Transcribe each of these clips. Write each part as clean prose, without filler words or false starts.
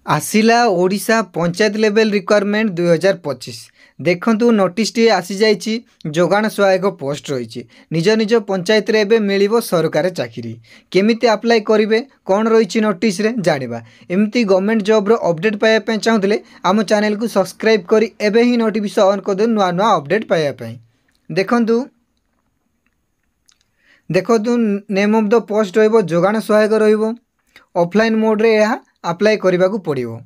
आसिला Odisha panchayat level requirement 2025 देखंतु notice T आसी जाइछि जोगाण सहायक पोस्ट रही निज निज पंचायत रे एबे मिलिबो सरकारी चाकरी केमिति अप्लाई करिवे कोन रही नोटिस रे जानिबा एमिति गवर्नमेंट जॉब रो अपडेट पाया पे चाहुतले आम चैनल को सब्सक्राइब करी एबे ही नोटिफिकेशन ऑन कर दे नुआ नुआ अपडेट पाया पे देखंतु नेम ऑफ द पोस्ट रहइबो जोगाण सहायक रहइबो ऑफलाइन मोड रे यह अप्लाई करने को पड़ो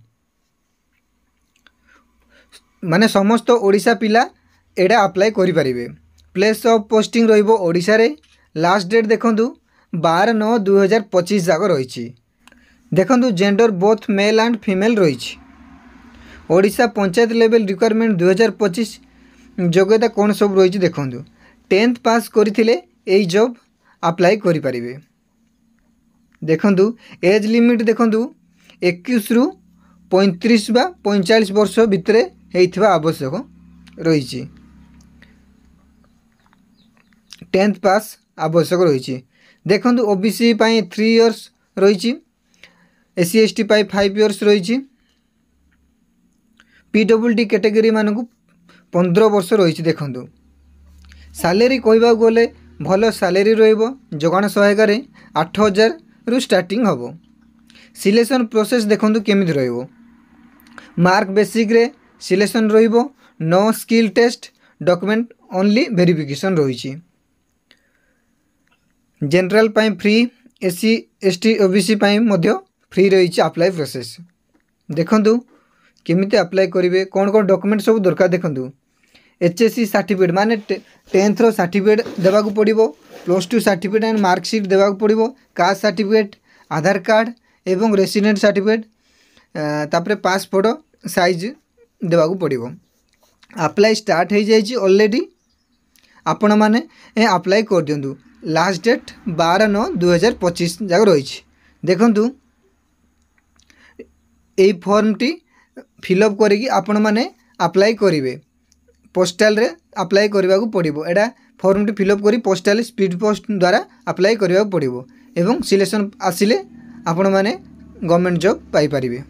माने समस्त ओडिशा पिला एडा अप्लाई करि परिबे। प्लेस ऑफ पोस्टिंग रहिबो ओडिशा रे। लास्ट डेट देखंतु 12/9/2025 जाक रही। देखंतु gender both male and female रही। ओडिशा पंचायत लेवल रिक्वायरमेंट 2025 योग्यता कौन सब रही देखंतु 10th पास करथिले एई जॉब अप्लाई करि परिबे। देखंतु एज लिमिट देखंतु 21 रु 35 बा 45 वर्ष भितर होइथिबा आवश्यक रही। 10th पास आवश्यक रही। देखंतु ओबीसी पाई 3 इयर्स रही। एससी एसटी पाई 5 इयर्स रही। पीडब्ल्यूडी कैटेगरी मानकु 15 वर्ष रही। देखंतु सैलरी कहबा गले भल सैलरी रहिबो जोगाण सहायक रे 8000 रु स्टार्टिंग हबो। सिलेक्शन प्रोसेस देखंतु केमिति रहिबो मार्क बेसिक रे सिलेक्शन रहिबो। No skill test document only verification रही। जनरल पाई फ्री एससी एसटी ओबीसी पाई मध्य फ्री रही अप्लाई प्रोसेस। देखंतु केमिति अप्लाई करिवे कोन कोन डॉक्यूमेंट सब दरकार देखंतु एचएससी सर्टिफिकेट माने 10th रो सर्टिफिकेट देबाकू पड़िबो। +2 सर्टिफिकेट एंड मार्कशीट देबाकू पड़िबो। कास्ट सर्टिफिकेट आधार कार्ड एवं रेसिडेंट सर्टिफिकेट तापरे पासपोर्ट साइज देबाकू पड़िबो। अप्लाई स्टार्ट हो जाइए ऑलरेडी आपण माने अप्लाई कर दियंतु। लास्ट डेट 12/9/2025 जाक रही। देखंतु एई फॉर्म टी फिलअप करिकी आपण माने अप्लाई करिवे। पोस्टल रे अप्लाई करने को पड़ो। एटा फॉर्म टी फिलअप करी पोस्टल स्पीड पोस्ट द्वारा अप्लाई करने को पड़ो एवं सिलेक्शन आसिले आपण माने गवर्नमेंट जॉब पाई परिबे।